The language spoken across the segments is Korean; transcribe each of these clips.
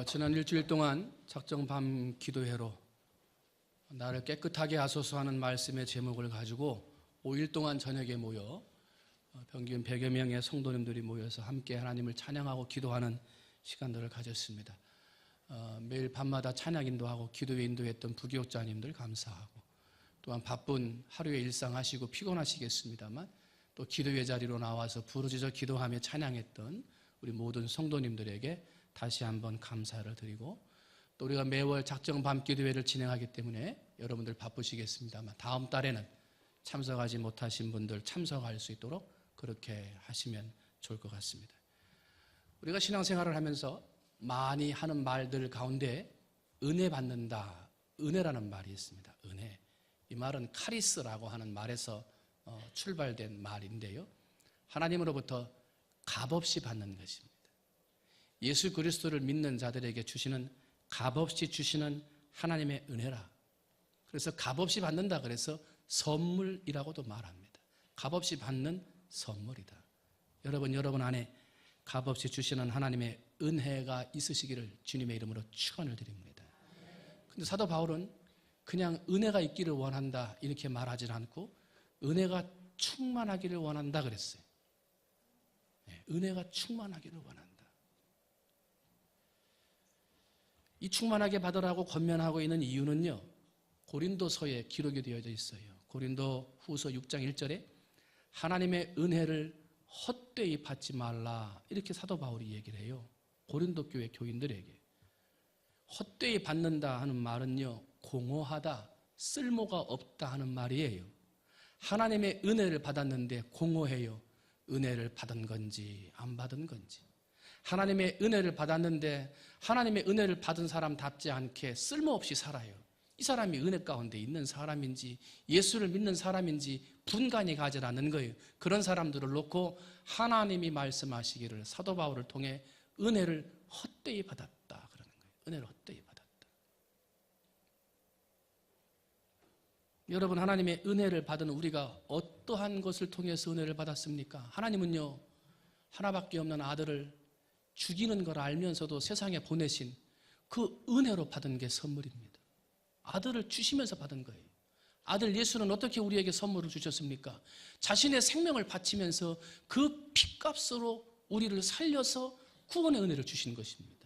지난 일주일 동안 작정 밤 기도회로 나를 깨끗하게 하소서 하는 말씀의 제목을 가지고 5일 동안 저녁에 모여 평균 100여 명의 성도님들이 모여서 함께 하나님을 찬양하고 기도하는 시간들을 가졌습니다. 매일 밤마다 찬양 인도하고 기도회 인도했던 부교육자님들 감사하고, 또한 바쁜 하루의 일상 하시고 피곤하시겠습니다만 또 기도회 자리로 나와서 부르짖어 기도하며 찬양했던 우리 모든 성도님들에게 다시 한번 감사를 드리고, 또 우리가 매월 작정 밤 기도회를 진행하기 때문에 여러분들 바쁘시겠습니다만 다음 달에는 참석하지 못하신 분들 참석할 수 있도록 그렇게 하시면 좋을 것 같습니다. 우리가 신앙생활을 하면서 많이 하는 말들 가운데 은혜 받는다, 은혜라는 말이 있습니다. 은혜. 이 말은 카리스라고 하는 말에서 출발된 말인데요, 하나님으로부터 값없이 받는 것입니다. 예수 그리스도를 믿는 자들에게 주시는 값없이 주시는 하나님의 은혜라. 그래서 값없이 받는다 그래서 선물이라고도 말합니다. 값없이 받는 선물이다. 여러분 안에 값없이 주시는 하나님의 은혜가 있으시기를 주님의 이름으로 축원을 드립니다. 근데 사도 바울은 그냥 은혜가 있기를 원한다 이렇게 말하지 않고 은혜가 충만하기를 원한다 그랬어요. 은혜가 충만하기를 원한다. 이 충만하게 받으라고 권면하고 있는 이유는요, 고린도서에 기록이 되어져 있어요. 고린도 후서 6장 1절에 하나님의 은혜를 헛되이 받지 말라 이렇게 사도 바울이 얘기를 해요. 고린도 교회 교인들에게. 헛되이 받는다 하는 말은요, 공허하다, 쓸모가 없다 하는 말이에요. 하나님의 은혜를 받았는데 공허해요. 은혜를 받은 건지 안 받은 건지. 하나님의 은혜를 받았는데 하나님의 은혜를 받은 사람답지 않게 쓸모없이 살아요. 이 사람이 은혜 가운데 있는 사람인지 예수를 믿는 사람인지 분간이 가지 않는 거예요. 그런 사람들을 놓고 하나님이 말씀하시기를 사도 바울을 통해 은혜를 헛되이 받았다 그러는 거예요. 은혜를 헛되이 받았다. 여러분, 하나님의 은혜를 받은 우리가 어떠한 것을 통해서 은혜를 받았습니까? 하나님은요, 하나밖에 없는 아들을 죽이는 걸 알면서도 세상에 보내신 그 은혜로 받은 게 선물입니다. 아들을 주시면서 받은 거예요. 아들 예수는 어떻게 우리에게 선물을 주셨습니까? 자신의 생명을 바치면서 그 피값으로 우리를 살려서 구원의 은혜를 주신 것입니다.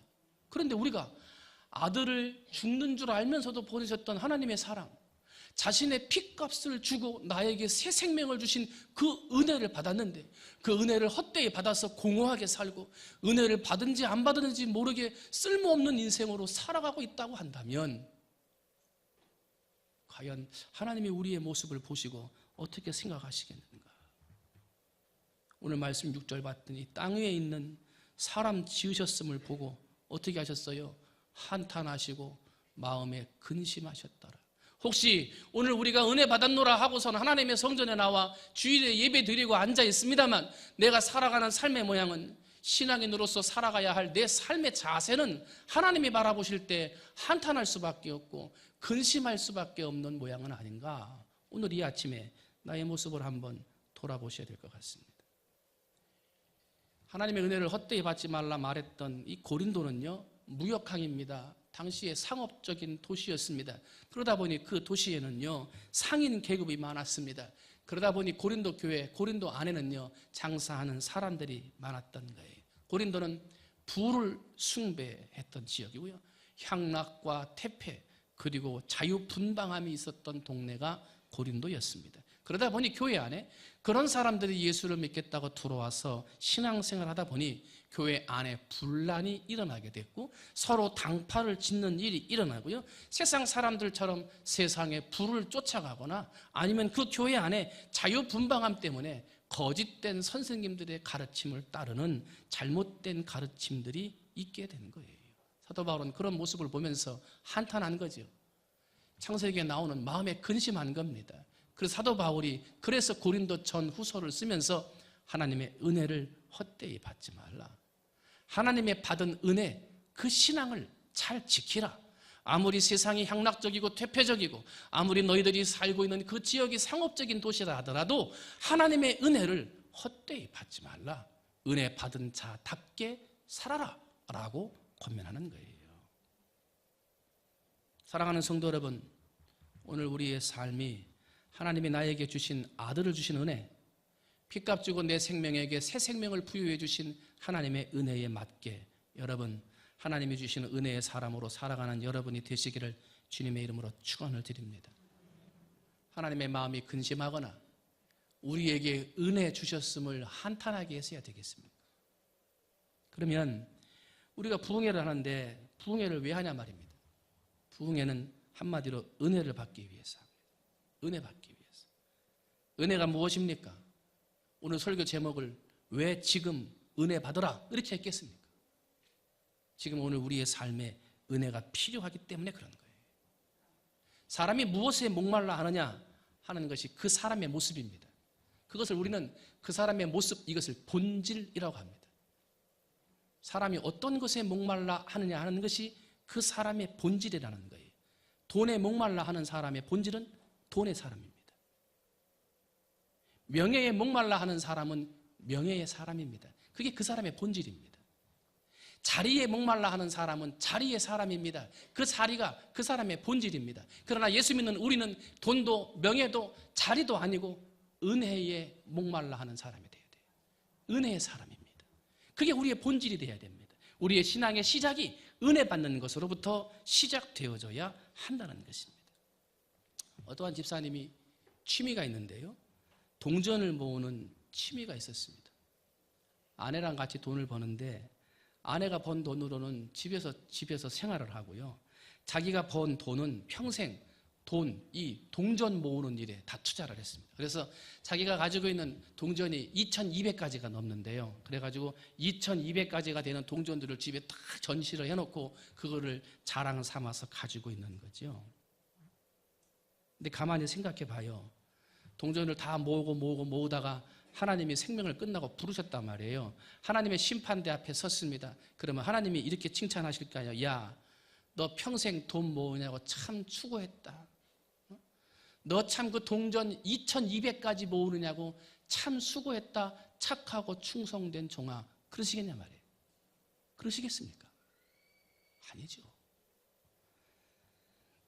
그런데 우리가 아들을 죽는 줄 알면서도 보내셨던 하나님의 사랑, 자신의 피값을 주고 나에게 새 생명을 주신 그 은혜를 받았는데 그 은혜를 헛되이 받아서 공허하게 살고 은혜를 받은지 안 받았는지 모르게 쓸모없는 인생으로 살아가고 있다고 한다면 과연 하나님이 우리의 모습을 보시고 어떻게 생각하시겠는가? 오늘 말씀 6절 봤더니 땅 위에 있는 사람 지으셨음을 보고 어떻게 하셨어요? 한탄하시고 마음에 근심하셨더라. 혹시 오늘 우리가 은혜 받았노라 하고선 하나님의 성전에 나와 주일에 예배 드리고 앉아 있습니다만 내가 살아가는 삶의 모양은 신앙인으로서 살아가야 할 내 삶의 자세는 하나님이 바라보실 때 한탄할 수밖에 없고 근심할 수밖에 없는 모양은 아닌가? 오늘 이 아침에 나의 모습을 한번 돌아보셔야 될 것 같습니다. 하나님의 은혜를 헛되이 받지 말라 말했던 이 고린도는요, 무역항입니다. 당시의 상업적인 도시였습니다. 그러다 보니 그 도시에는요, 상인 계급이 많았습니다. 그러다 보니 고린도 교회, 고린도 안에는요, 장사하는 사람들이 많았던 거예요. 고린도는 부를 숭배했던 지역이고요, 향락과 태폐 그리고 자유분방함이 있었던 동네가 고린도였습니다. 그러다 보니 교회 안에 그런 사람들이 예수를 믿겠다고 들어와서 신앙생활을 하다 보니 교회 안에 분란이 일어나게 됐고 서로 당파를 짓는 일이 일어나고요, 세상 사람들처럼 세상의 불을 쫓아가거나 아니면 그 교회 안에 자유분방함 때문에 거짓된 선생님들의 가르침을 따르는 잘못된 가르침들이 있게 된 거예요. 사도 바울은 그런 모습을 보면서 한탄한 거죠. 창세기에 나오는 마음에 근심한 겁니다. 그래서 사도 바울이 그래서 고린도 전 후서를 쓰면서 하나님의 은혜를 헛되이 받지 말라. 하나님의 받은 은혜, 그 신앙을 잘 지키라. 아무리 세상이 향락적이고 퇴폐적이고 아무리 너희들이 살고 있는 그 지역이 상업적인 도시라 하더라도 하나님의 은혜를 헛되이 받지 말라. 은혜 받은 자답게 살아라 라고 권면하는 거예요. 사랑하는 성도 여러분, 오늘 우리의 삶이 하나님이 나에게 주신 아들을 주신 은혜, 피값 주고 내 생명에게 새 생명을 부여해 주신 하나님의 은혜에 맞게 여러분, 하나님이 주시는 은혜의 사람으로 살아가는 여러분이 되시기를 주님의 이름으로 축원을 드립니다. 하나님의 마음이 근심하거나 우리에게 은혜 주셨음을 한탄하게 해서야 되겠습니까? 그러면 우리가 부흥회를 하는데 부흥회를 왜 하냐 말입니다. 부흥회는 한마디로 은혜를 받기 위해서 합니다. 은혜 받기 위해서. 은혜가 무엇입니까? 오늘 설교 제목을 왜 지금 은혜 받으라 이렇게 했겠습니까? 지금 오늘 우리의 삶에 은혜가 필요하기 때문에 그런 거예요. 사람이 무엇에 목말라 하느냐 하는 것이 그 사람의 모습입니다. 그것을 우리는 그 사람의 모습, 이것을 본질이라고 합니다. 사람이 어떤 것에 목말라 하느냐 하는 것이 그 사람의 본질이라는 거예요. 돈에 목말라 하는 사람의 본질은 돈의 사람입니다. 명예에 목말라 하는 사람은 명예의 사람입니다. 그게 그 사람의 본질입니다. 자리에 목말라 하는 사람은 자리의 사람입니다. 그 자리가 그 사람의 본질입니다. 그러나 예수 믿는 우리는 돈도 명예도 자리도 아니고 은혜에 목말라 하는 사람이 되어야 돼요. 은혜의 사람입니다. 그게 우리의 본질이 되어야 됩니다. 우리의 신앙의 시작이 은혜 받는 것으로부터 시작되어져야 한다는 것입니다. 어떠한 집사님이 취미가 있는데요, 동전을 모으는 취미가 있었습니다. 아내랑 같이 돈을 버는데 아내가 번 돈으로는 집에서 생활을 하고요, 자기가 번 돈은 평생 이 동전 모으는 일에 다 투자를 했습니다. 그래서 자기가 가지고 있는 동전이 2200가지가 넘는데요, 그래가지고 2200가지가 되는 동전들을 집에 딱 전시를 해놓고 그거를 자랑 삼아서 가지고 있는 거죠. 근데 가만히 생각해 봐요. 동전을 다 모으다가 하나님이 생명을 끝나고 부르셨단 말이에요. 하나님의 심판대 앞에 섰습니다. 그러면 하나님이 이렇게 칭찬하실까요? 야, 너 평생 돈 모으냐고 참 수고했다. 너 참 그 동전 2200가지 모으느냐고 참 수고했다. 착하고 충성된 종아. 그러시겠냐 말이에요. 그러시겠습니까? 아니죠.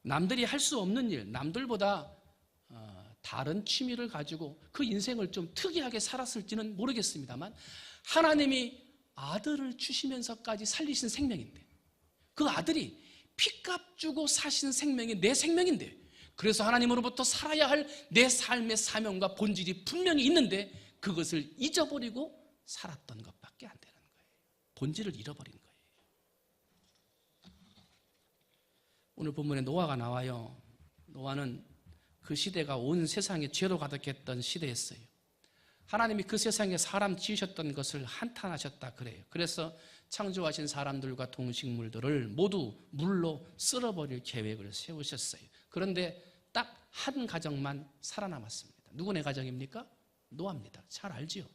남들이 할 수 없는 일, 남들보다 다른 취미를 가지고 그 인생을 좀 특이하게 살았을지는 모르겠습니다만 하나님이 아들을 주시면서까지 살리신 생명인데, 그 아들이 피값 주고 사신 생명이 내 생명인데, 그래서 하나님으로부터 살아야 할 내 삶의 사명과 본질이 분명히 있는데 그것을 잊어버리고 살았던 것밖에 안 되는 거예요. 본질을 잃어버린 거예요. 오늘 본문에 노아가 나와요. 노아는 그 시대가 온 세상에 죄로 가득했던 시대였어요. 하나님이 그 세상에 사람 지으셨던 것을 한탄하셨다 그래요. 그래서 창조하신 사람들과 동식물들을 모두 물로 쓸어버릴 계획을 세우셨어요. 그런데 딱 한 가정만 살아남았습니다. 누구네 가정입니까? 노아입니다. 잘 알지요?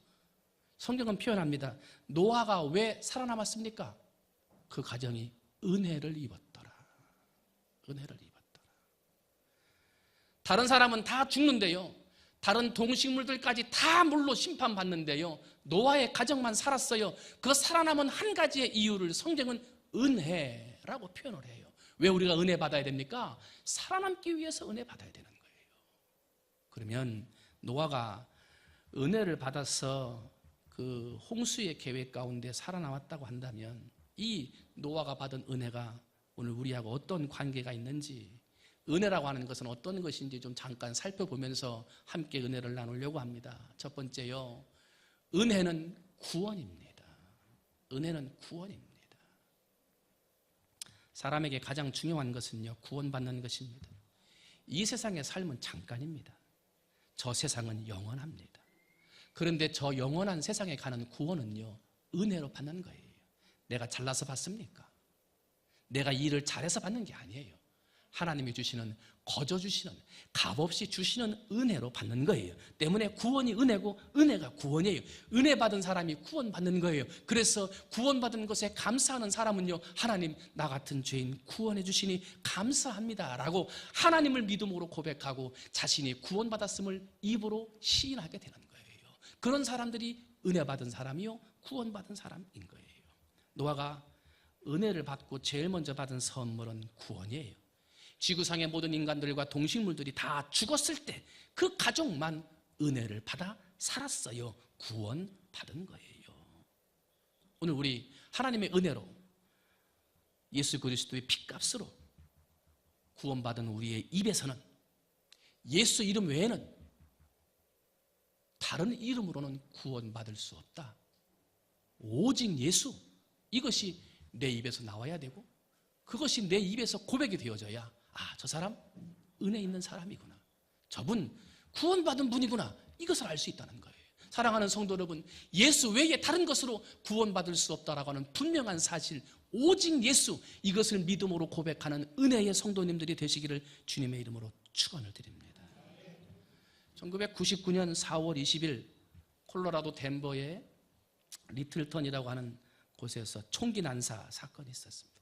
성경은 표현합니다. 노아가 왜 살아남았습니까? 그 가정이 은혜를 입었더라. 은혜를 입었더라. 다른 사람은 다 죽는데요, 다른 동식물들까지 다 물로 심판받는데요, 노아의 가정만 살았어요. 그 살아남은 한 가지의 이유를 성경은 은혜라고 표현을 해요. 왜 우리가 은혜 받아야 됩니까? 살아남기 위해서 은혜 받아야 되는 거예요. 그러면 노아가 은혜를 받아서 그 홍수의 계획 가운데 살아남았다고 한다면 이 노아가 받은 은혜가 오늘 우리하고 어떤 관계가 있는지, 은혜라고 하는 것은 어떤 것인지 좀 잠깐 살펴보면서 함께 은혜를 나누려고 합니다. 첫 번째요, 은혜는 구원입니다. 은혜는 구원입니다. 사람에게 가장 중요한 것은요, 구원받는 것입니다. 이 세상의 삶은 잠깐입니다. 저 세상은 영원합니다. 그런데 저 영원한 세상에 가는 구원은요, 은혜로 받는 거예요. 내가 잘나서 받습니까? 내가 일을 잘해서 받는 게 아니에요. 하나님이 주시는, 거저 주시는, 값없이 주시는 은혜로 받는 거예요. 때문에 구원이 은혜고 은혜가 구원이에요. 은혜 받은 사람이 구원받는 거예요. 그래서 구원받은 것에 감사하는 사람은요, 하나님, 나 같은 죄인 구원해 주시니 감사합니다 라고 하나님을 믿음으로 고백하고 자신이 구원받았음을 입으로 시인하게 되는 거예요. 그런 사람들이 은혜 받은 사람이요, 구원받은 사람인 거예요. 노아가 은혜를 받고 제일 먼저 받은 선물은 구원이에요. 지구상의 모든 인간들과 동식물들이 다 죽었을 때 그 가족만 은혜를 받아 살았어요. 구원받은 거예요. 오늘 우리 하나님의 은혜로 예수 그리스도의 피값으로 구원받은 우리의 입에서는 예수 이름 외에는 다른 이름으로는 구원받을 수 없다. 오직 예수, 이것이 내 입에서 나와야 되고 그것이 내 입에서 고백이 되어져야 저 사람 은혜 있는 사람이구나, 저분 구원받은 분이구나, 이것을 알 수 있다는 거예요. 사랑하는 성도 여러분, 예수 외에 다른 것으로 구원받을 수 없다라고 하는 분명한 사실, 오직 예수, 이것을 믿음으로 고백하는 은혜의 성도님들이 되시기를 주님의 이름으로 축원을 드립니다. 1999년 4월 20일 콜로라도 덴버의 리틀턴이라고 하는 곳에서 총기 난사 사건이 있었습니다.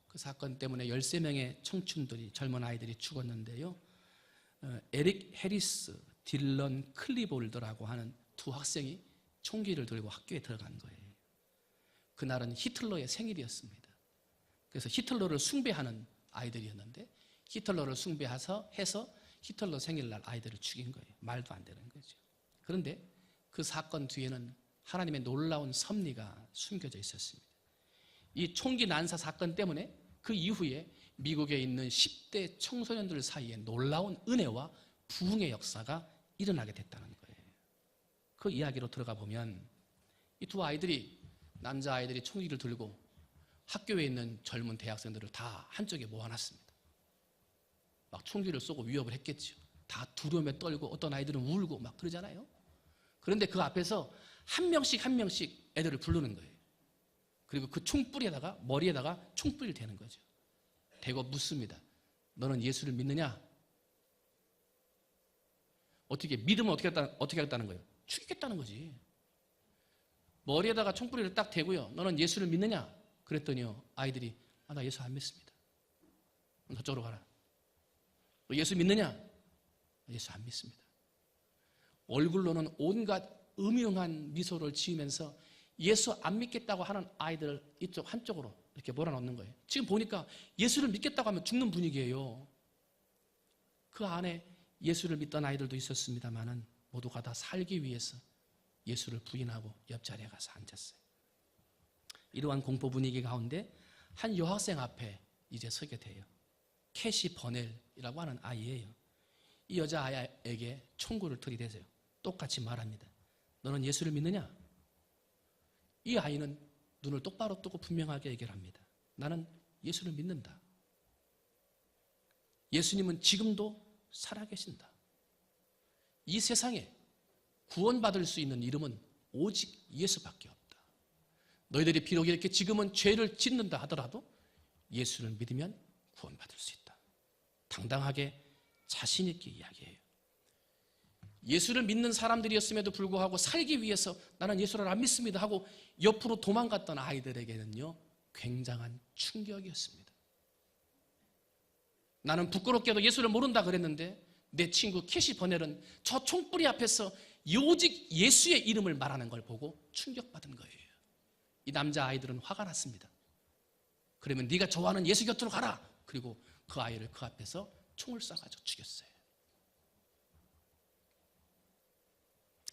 그 사건 때문에 13명의 청춘들이, 젊은 아이들이 죽었는데요. 에릭 해리스, 딜런 클리볼드라고 하는 두 학생이 총기를 들고 학교에 들어간 거예요. 그날은 히틀러의 생일이었습니다. 그래서 히틀러를 숭배하는 아이들이었는데 히틀러를 숭배해서 히틀러 생일날 아이들을 죽인 거예요. 말도 안 되는 거죠. 그런데 그 사건 뒤에는 하나님의 놀라운 섭리가 숨겨져 있었습니다. 이 총기 난사 사건 때문에 그 이후에 미국에 있는 10대 청소년들 사이에 놀라운 은혜와 부흥의 역사가 일어나게 됐다는 거예요. 그 이야기로 들어가 보면 이 두 아이들이, 남자아이들이 총기를 들고 학교에 있는 젊은 대학생들을 다 한쪽에 모아놨습니다. 막 총기를 쏘고 위협을 했겠죠. 다 두려움에 떨고 어떤 아이들은 울고 막 그러잖아요. 그런데 그 앞에서 한 명씩 한 명씩 애들을 부르는 거예요. 그리고 그 총뿌리에다가, 머리에다가 총뿌리를 대는 거죠. 대고 묻습니다. 너는 예수를 믿느냐? 어떻게, 믿으면 어떻게 하겠다는 거예요? 죽이겠다는 거지. 머리에다가 총뿌리를 딱 대고요. 너는 예수를 믿느냐? 그랬더니요, 아이들이 나 예수 안 믿습니다. 저쪽으로 가라. 너 예수 믿느냐? 예수 안 믿습니다. 얼굴로는 온갖 음흉한 미소를 지으면서 예수 안 믿겠다고 하는 아이들을 이쪽 한쪽으로 이렇게 몰아넣는 거예요. 지금 보니까 예수를 믿겠다고 하면 죽는 분위기예요. 그 안에 예수를 믿던 아이들도 있었습니다만은 모두가 다 살기 위해서 예수를 부인하고 옆자리에 가서 앉았어요. 이러한 공포 분위기 가운데 한 여학생 앞에 이제 서게 돼요. 캐시 버넬이라고 하는 아이예요. 이 여자아이에게 총구를 들이대세요. 똑같이 말합니다. 너는 예수를 믿느냐? 이 아이는 눈을 똑바로 뜨고 분명하게 얘기를 합니다. 나는 예수를 믿는다. 예수님은 지금도 살아계신다. 이 세상에 구원받을 수 있는 이름은 오직 예수밖에 없다. 너희들이 비록 이렇게 지금은 죄를 짓는다 하더라도 예수를 믿으면 구원받을 수 있다. 당당하게 자신 있게 이야기해요. 예수를 믿는 사람들이었음에도 불구하고 살기 위해서 나는 예수를 안 믿습니다 하고 옆으로 도망갔던 아이들에게는요, 굉장한 충격이었습니다. 나는 부끄럽게도 예수를 모른다 그랬는데 내 친구 캐시 버넬은 저 총뿌리 앞에서 오직 예수의 이름을 말하는 걸 보고 충격받은 거예요. 이 남자아이들은 화가 났습니다. 그러면 네가 좋아하는 예수 곁으로 가라. 그리고 그 아이를 그 앞에서 총을 쏴가지고 죽였어요.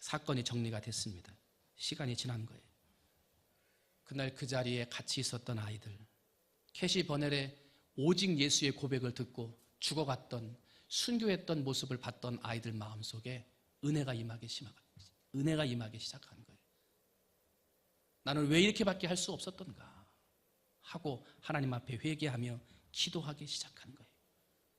사건이 정리가 됐습니다. 시간이 지난 거예요. 그날 그 자리에 같이 있었던 아이들, 캐시 버넬의 오직 예수의 고백을 듣고 죽어갔던, 순교했던 모습을 봤던 아이들 마음속에 은혜가 임하기 시작한 거예요. 나는 왜 이렇게밖에 할 수 없었던가 하고 하나님 앞에 회개하며 기도하기 시작한 거예요.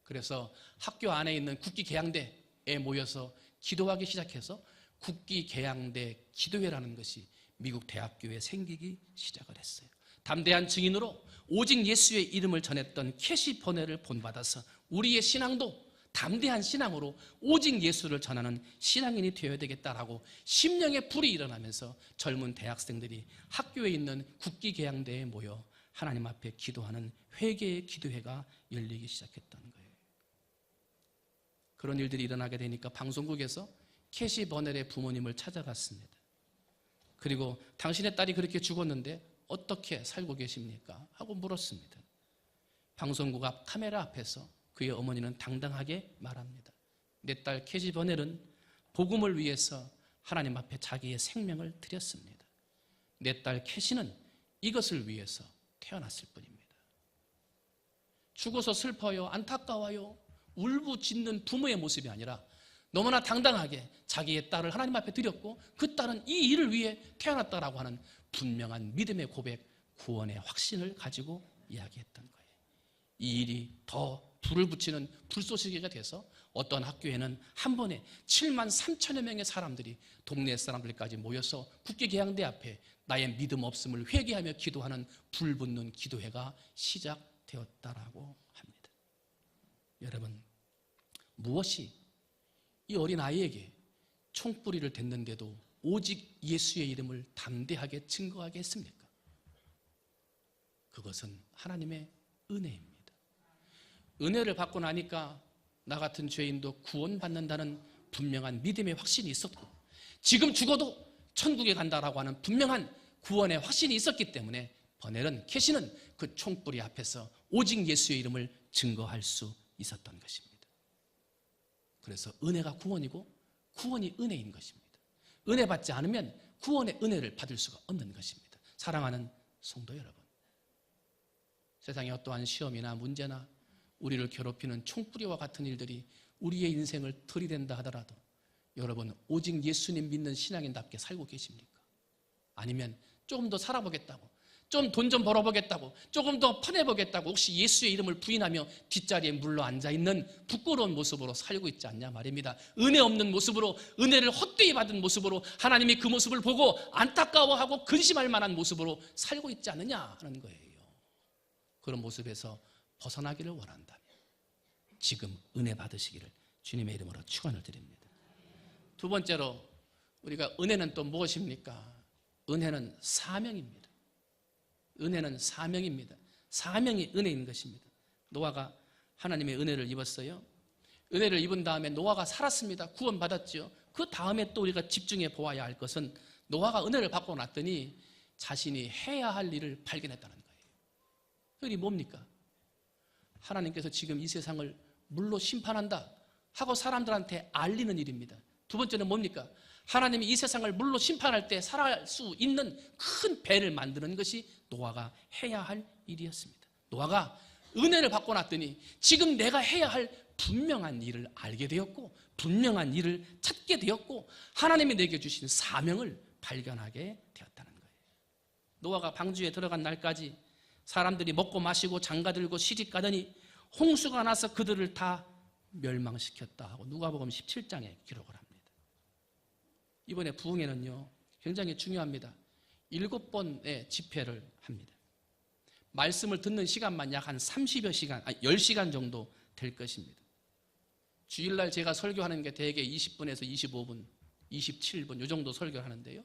그래서 학교 안에 있는 국기계양대에 모여서 기도하기 시작해서 국기계양대 기도회라는 것이 미국 대학교에 생기기 시작을 했어요. 담대한 증인으로 오직 예수의 이름을 전했던 캐시 버넬을 본받아서 우리의 신앙도 담대한 신앙으로 오직 예수를 전하는 신앙인이 되어야 되겠다라고 심령의 불이 일어나면서 젊은 대학생들이 학교에 있는 국기계양대에 모여 하나님 앞에 기도하는 회개의 기도회가 열리기 시작했던 거예요. 그런 일들이 일어나게 되니까 방송국에서 캐시 버넬의 부모님을 찾아갔습니다. 그리고 당신의 딸이 그렇게 죽었는데 어떻게 살고 계십니까? 하고 물었습니다. 방송국 앞 카메라 앞에서 그 그의 어머니는 당당하게 말합니다. 내 딸 케지버넬은 복음을 위해서 하나님 앞에 자기의 생명을 드렸습니다. 내 딸 캐시는 이것을 위해서 태어났을 뿐입니다. 죽어서 슬퍼요, 안타까워요, 울부짖는 부모의 모습이 아니라 너무나 당당하게 자기의 딸을 하나님 앞에 드렸고 그 딸은 이 일을 위해 태어났다라고 하는 분명한 믿음의 고백, 구원의 확신을 가지고 이야기했던 거예요. 이 일이 더 불을 붙이는 불쏘시개가 돼서 어떤 학교에는 한 번에 7만 3천여 명의 사람들이 동네 사람들까지 모여서 국기계양대 앞에 나의 믿음 없음을 회개하며 기도하는 불붙는 기도회가 시작되었다라고 합니다. 여러분, 무엇이 이 어린아이에게 총뿌리를 댔는데도 오직 예수의 이름을 담대하게 증거하게 했습니까? 그것은 하나님의 은혜입니다. 은혜를 받고 나니까 나 같은 죄인도 구원받는다는 분명한 믿음의 확신이 있었고 지금 죽어도 천국에 간다라고 하는 분명한 구원의 확신이 있었기 때문에 버넬은 캐시는 그 총뿌리 앞에서 오직 예수의 이름을 증거할 수 있었던 것입니다. 그래서 은혜가 구원이고 구원이 은혜인 것입니다. 은혜 받지 않으면 구원의 은혜를 받을 수가 없는 것입니다. 사랑하는 성도 여러분, 세상의 어떠한 시험이나 문제나 우리를 괴롭히는 총뿌리와 같은 일들이 우리의 인생을 들이댄다 하더라도 여러분 오직 예수님 믿는 신앙인답게 살고 계십니까? 아니면 조금 더 살아보겠다고, 좀 돈 좀 벌어보겠다고, 조금 더 편해보겠다고 혹시 예수의 이름을 부인하며 뒷자리에 물러 앉아있는 부끄러운 모습으로 살고 있지 않냐 말입니다. 은혜 없는 모습으로, 은혜를 헛되이 받은 모습으로 하나님이 그 모습을 보고 안타까워하고 근심할 만한 모습으로 살고 있지 않느냐 하는 거예요. 그런 모습에서 벗어나기를 원한다면 지금 은혜 받으시기를 주님의 이름으로 축원을 드립니다. 두 번째로 우리가 은혜는 또 무엇입니까? 은혜는 사명입니다. 은혜는 사명입니다. 사명이 은혜인 것입니다. 노아가 하나님의 은혜를 입었어요. 은혜를 입은 다음에 노아가 살았습니다. 구원받았죠. 그 다음에 또 우리가 집중해 보아야 할 것은 노아가 은혜를 받고 났더니 자신이 해야 할 일을 발견했다는 거예요. 그 일이 뭡니까? 하나님께서 지금 이 세상을 물로 심판한다 하고 사람들한테 알리는 일입니다. 두 번째는 뭡니까? 하나님이 이 세상을 물로 심판할 때 살아갈 수 있는 큰 배를 만드는 것이 노아가 해야 할 일이었습니다. 노아가 은혜를 받고 났더니 지금 내가 해야 할 분명한 일을 알게 되었고 분명한 일을 찾게 되었고 하나님이 내게 주신 사명을 발견하게 되었다는 거예요. 노아가 방주에 들어간 날까지 사람들이 먹고 마시고 장가들고 시집가더니 홍수가 나서 그들을 다 멸망시켰다 하고 누가복음 17장에 기록을 합니다. 이번에 부흥회는요 굉장히 중요합니다. 7번의 집회를 합니다. 말씀을 듣는 시간만 약 한 30여 시간, 10시간 정도 될 것입니다. 주일날 제가 설교하는 게 대개 20분에서 25분, 27분 이 정도 설교를 하는데요.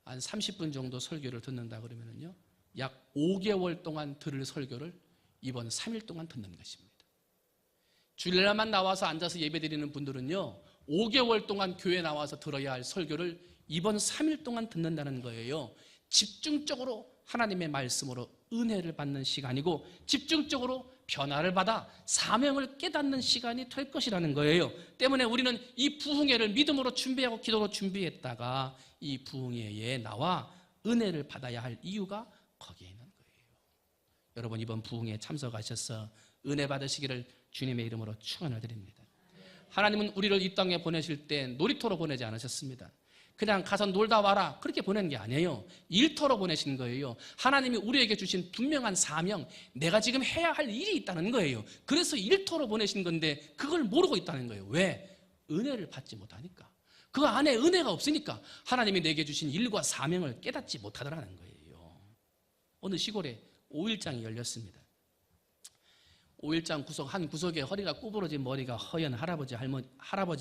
한 30분 정도 설교를 듣는다 그러면요 약 5개월 동안 들을 설교를 이번 3일 동안 듣는 것입니다. 주일날만 나와서 앉아서 예배드리는 분들은요 5개월 동안 교회 나와서 들어야 할 설교를 이번 3일 동안 듣는다는 거예요. 집중적으로 하나님의 말씀으로 은혜를 받는 시간이고 집중적으로 변화를 받아 사명을 깨닫는 시간이 될 것이라는 거예요. 때문에 우리는 이 부흥회를 믿음으로 준비하고 기도로 준비했다가 이 부흥회에 나와 은혜를 받아야 할 이유가 거기에 있는 거예요. 여러분 이번 부흥회에 참석하셔서 은혜 받으시기를 주님의 이름으로 축원을 드립니다. 하나님은 우리를 이 땅에 보내실 때 놀이터로 보내지 않으셨습니다. 그냥 가서 놀다 와라 그렇게 보낸 게 아니에요. 일터로 보내신 거예요. 하나님이 우리에게 주신 분명한 사명, 내가 지금 해야 할 일이 있다는 거예요. 그래서 일터로 보내신 건데 그걸 모르고 있다는 거예요. 왜? 은혜를 받지 못하니까. 그 안에 은혜가 없으니까 하나님이 내게 주신 일과 사명을 깨닫지 못하더라는 거예요. 어느 시골에 5일장이 열렸습니다. 5일장 한 구석에 허리가 구부러진 머리가 허연 할아버지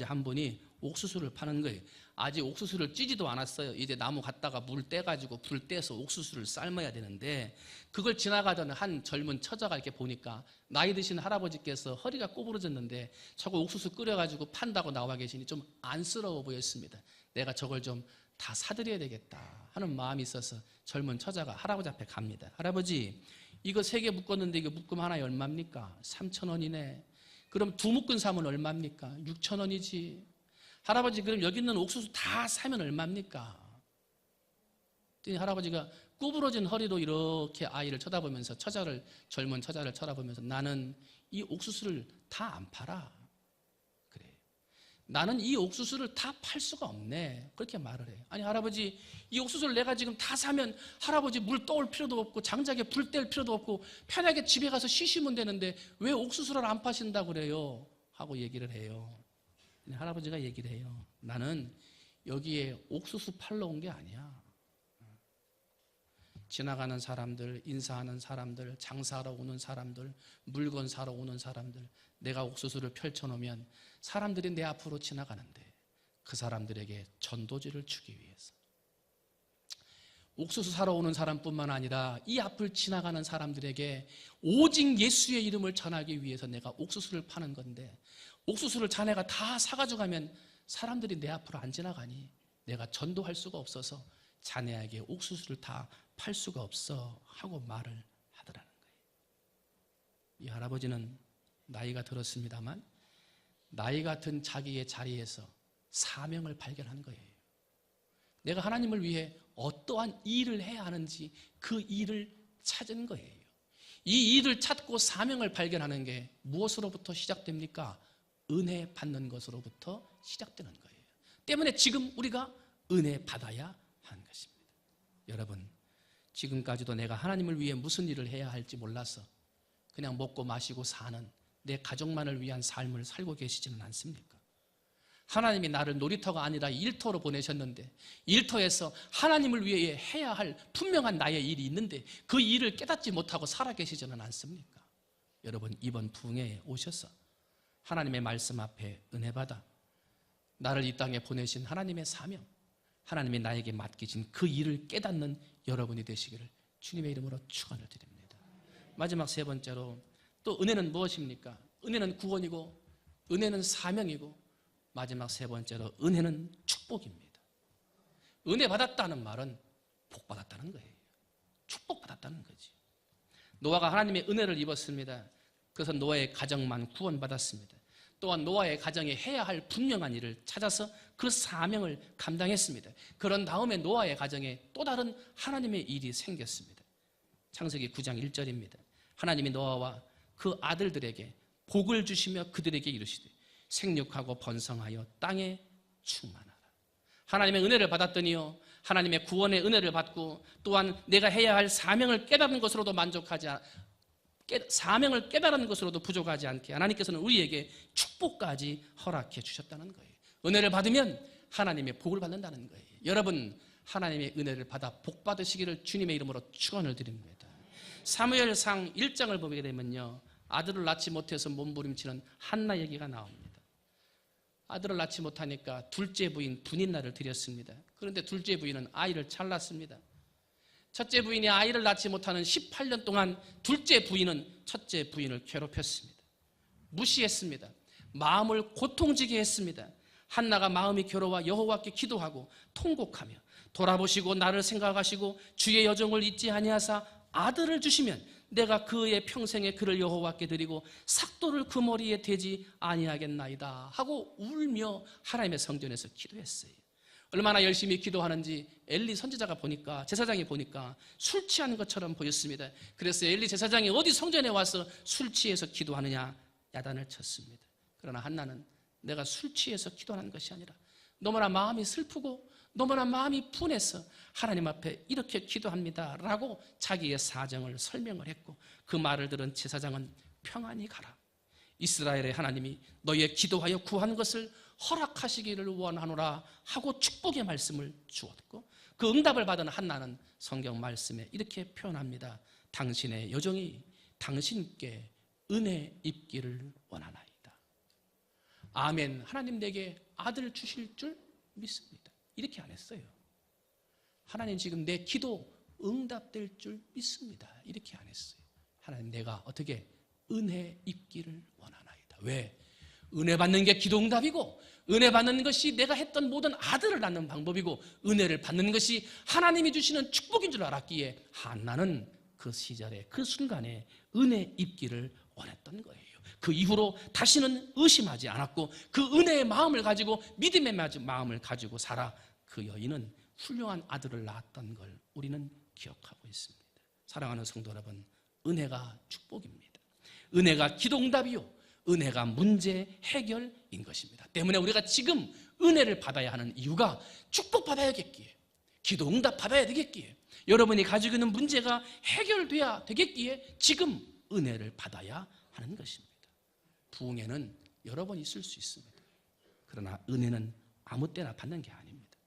한 분이 옥수수를 파는 거예요. 아직 옥수수를 찌지도 않았어요. 이제 나무 갖다가 물 떼가지고 불 떼서 옥수수를 삶아야 되는데 그걸 지나가던 한 젊은 처자가 이렇게 보니까 나이 드신 할아버지께서 허리가 구부러졌는데 저거 옥수수 끓여가지고 판다고 나와 계시니 좀 안쓰러워 보였습니다. 내가 저걸 좀 다 사드려야 되겠다 하는 마음이 있어서 젊은 처자가 할아버지 앞에 갑니다. 할아버지 이거 3개 묶었는데 이거 묶음 하나에 얼마입니까? 3,000원이네. 그럼 두 묶은 사면 얼마입니까? 6,000원이지. 할아버지 그럼 여기 있는 옥수수 다 사면 얼마입니까? 할아버지가 구부러진 허리로 이렇게 아이를 쳐다보면서 젊은 처자를 쳐다보면서 나는 이 옥수수를 다 안 팔아. 그래. 나는 이 옥수수를 다 팔 수가 없네. 그렇게 말을 해. 아니 할아버지 이 옥수수를 내가 지금 다 사면 할아버지 물 떠올 필요도 없고 장작에 불 뗄 필요도 없고 편하게 집에 가서 쉬시면 되는데 왜 옥수수를 안 파신다고 그래요? 하고 얘기를 해요. 할아버지가 얘기를 해요. 나는 여기에 옥수수 팔러 온 게 아니야. 지나가는 사람들, 인사하는 사람들, 장사하러 오는 사람들, 물건 사러 오는 사람들, 내가 옥수수를 펼쳐놓으면 사람들이 내 앞으로 지나가는데 그 사람들에게 전도지를 주기 위해서 옥수수 사러 오는 사람뿐만 아니라 이 앞을 지나가는 사람들에게 오직 예수의 이름을 전하기 위해서 내가 옥수수를 파는 건데 옥수수를 자네가 다 사가지고 가면 사람들이 내 앞으로 안 지나가니 내가 전도할 수가 없어서 자네에게 옥수수를 다 팔 수가 없어 하고 말을 하더라는 거예요. 이 할아버지는 나이가 들었습니다만 나이 같은 자기의 자리에서 사명을 발견한 거예요. 내가 하나님을 위해 어떠한 일을 해야 하는지 그 일을 찾은 거예요. 이 일을 찾고 사명을 발견하는 게 무엇으로부터 시작됩니까? 은혜 받는 것으로부터 시작되는 거예요. 때문에 지금 우리가 은혜 받아야 하는 것입니다. 여러분, 지금까지도 내가 하나님을 위해 무슨 일을 해야 할지 몰라서 그냥 먹고 마시고 사는 내 가족만을 위한 삶을 살고 계시지는 않습니까? 하나님이 나를 놀이터가 아니라 일터로 보내셨는데 일터에서 하나님을 위해 해야 할 분명한 나의 일이 있는데 그 일을 깨닫지 못하고 살아 계시지는 않습니까? 여러분, 이번 부흥회에 오셔서 하나님의 말씀 앞에 은혜 받아 나를 이 땅에 보내신 하나님의 사명, 하나님이 나에게 맡기신 그 일을 깨닫는 여러분이 되시기를 주님의 이름으로 축원을 드립니다. 마지막 세 번째로 또 은혜는 무엇입니까? 은혜는 구원이고 은혜는 사명이고 마지막 세 번째로 은혜는 축복입니다. 은혜 받았다는 말은 복 받았다는 거예요. 축복 받았다는 거지. 노아가 하나님의 은혜를 입었습니다. 그래서 노아의 가정만 구원받았습니다. 또한 노아의 가정에 해야 할 분명한 일을 찾아서 그 사명을 감당했습니다. 그런 다음에 노아의 가정에 또 다른 하나님의 일이 생겼습니다. 창세기 9장 1절입니다. 하나님이 노아와 그 아들들에게 복을 주시며 그들에게 이르시되 생육하고 번성하여 땅에 충만하라. 하나님의 은혜를 받았더니요, 하나님의 구원의 은혜를 받고 또한 내가 해야 할 사명을 깨닫는 것으로도 사명을 깨달은 것으로도 부족하지 않게 하나님께서는 우리에게 축복까지 허락해 주셨다는 거예요. 은혜를 받으면 하나님의 복을 받는다는 거예요. 여러분, 하나님의 은혜를 받아 복 받으시기를 주님의 이름으로 축원을 드립니다. 사무엘상 1장을 보게 되면요, 아들을 낳지 못해서 몸부림치는 한나 얘기가 나옵니다. 아들을 낳지 못하니까 둘째 부인 분인날을 드렸습니다. 그런데 둘째 부인은 아이를 잘 낳습니다. 첫째 부인이 아이를 낳지 못하는 18년 동안 둘째 부인은 첫째 부인을 괴롭혔습니다. 무시했습니다. 마음을 고통지게 했습니다. 한나가 마음이 괴로워 여호와께 기도하고 통곡하며 돌아보시고 나를 생각하시고 주의 여정을 잊지 아니하사 아들을 주시면 내가 그의 평생에 그를 여호와께 드리고 삭도를 그 머리에 대지 아니하겠나이다 하고 울며 하나님의 성전에서 기도했어요. 얼마나 열심히 기도하는지 엘리 선지자가 보니까, 제사장이 보니까 술 취한 것처럼 보였습니다. 그래서 엘리 제사장이 어디 성전에 와서 술 취해서 기도하느냐 야단을 쳤습니다. 그러나 한나는 내가 술 취해서 기도하는 것이 아니라 너무나 마음이 슬프고 너무나 마음이 분해서 하나님 앞에 이렇게 기도합니다 라고 자기의 사정을 설명을 했고, 그 말을 들은 제사장은 평안히 가라, 이스라엘의 하나님이 너희의 기도하여 구한 것을 허락하시기를 원하노라 하고 축복의 말씀을 주었고, 그 응답을 받은 한나는 성경 말씀에 이렇게 표현합니다. 당신의 여정이 당신께 은혜 입기를 원하나이다. 아멘. 하나님 내게 아들 주실 줄 믿습니다. 이렇게 안 했어요. 하나님 지금 내 기도 응답될 줄 믿습니다. 이렇게 안 했어요. 하나님 내가 어떻게 은혜 입기를 원하나이다. 왜? 은혜 받는 게 기도 응답이고 은혜 받는 것이 내가 했던 모든 아들을 낳는 방법이고 은혜를 받는 것이 하나님이 주시는 축복인 줄 알았기에 한나는 그 시절에 그 순간에 은혜 입기를 원했던 거예요. 그 이후로 다시는 의심하지 않았고 그 은혜의 마음을 가지고 믿음의 마음을 가지고 살아 그 여인은 훌륭한 아들을 낳았던 걸 우리는 기억하고 있습니다. 사랑하는 성도 여러분, 은혜가 축복입니다. 은혜가 기도응답이요, 은혜가 문제 해결인 것입니다. 때문에 우리가 지금 은혜를 받아야 하는 이유가 축복받아야겠기에, 기도응답 받아야 되겠기에, 여러분이 가지고 있는 문제가 해결돼야 되겠기에 지금 은혜를 받아야 하는 것입니다. 부흥회는 여러 번 있을 수 있습니다. 그러나 은혜는 아무 때나 받는 게 아닙니다.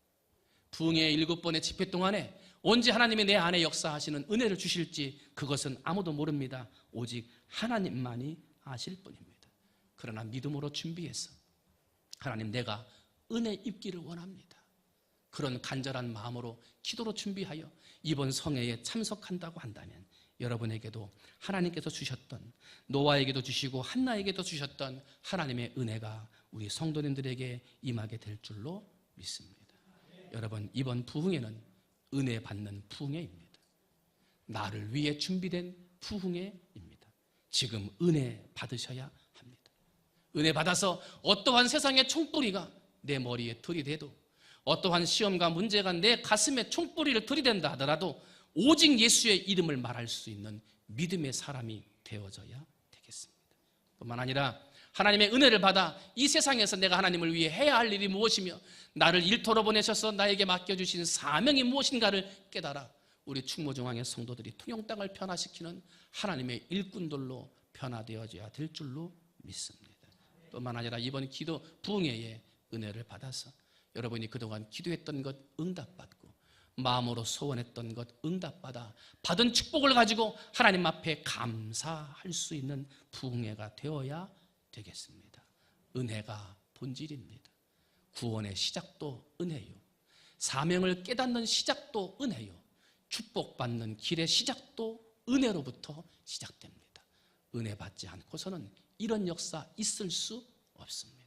부흥회 7번의 집회 동안에 언제 하나님이 내 안에 역사하시는 은혜를 주실지 그것은 아무도 모릅니다. 오직 하나님만이 아실 뿐입니다. 그러나 믿음으로 준비해서 하나님, 내가 은혜 입기를 원합니다. 그런 간절한 마음으로 기도로 준비하여 이번 성회에 참석한다고 한다면 여러분에게도 하나님께서 주셨던, 노아에게도 주시고 한나에게도 주셨던 하나님의 은혜가 우리 성도님들에게 임하게 될 줄로 믿습니다. 여러분, 이번 부흥회는 은혜 받는 부흥회입니다. 나를 위해 준비된 부흥회입니다. 지금 은혜 받으셔야 합니다. 은혜 받아서 어떠한 세상의 총뿌리가 내 머리에 들이대도, 어떠한 시험과 문제가 내 가슴에 총뿌리를 들이댄다 하더라도 오직 예수의 이름을 말할 수 있는 믿음의 사람이 되어져야 되겠습니다. 뿐만 아니라 하나님의 은혜를 받아 이 세상에서 내가 하나님을 위해 해야 할 일이 무엇이며 나를 일터로 보내셔서 나에게 맡겨주신 사명이 무엇인가를 깨달아 우리 충무중앙의 성도들이 통영 땅을 변화시키는 하나님의 일꾼들로 변화되어져야 될 줄로 믿습니다. 뿐만 아니라 이번 기도 부흥회에 은혜를 받아서 여러분이 그동안 기도했던 것 응답받고 마음으로 소원했던 것 응답받아 받은 축복을 가지고 하나님 앞에 감사할 수 있는 부흥회가 되어야 되겠습니다. 은혜가 본질입니다. 구원의 시작도 은혜요, 사명을 깨닫는 시작도 은혜요, 축복받는 길의 시작도 은혜로부터 시작됩니다. 은혜 받지 않고서는 이런 역사 있을 수 없습니다.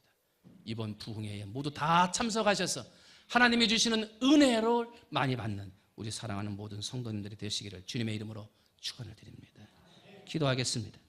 이번 부흥회에 모두 다 참석하셔서 하나님이 주시는 은혜를 많이 받는 우리 사랑하는 모든 성도님들이 되시기를 주님의 이름으로 축원을 드립니다. 기도하겠습니다.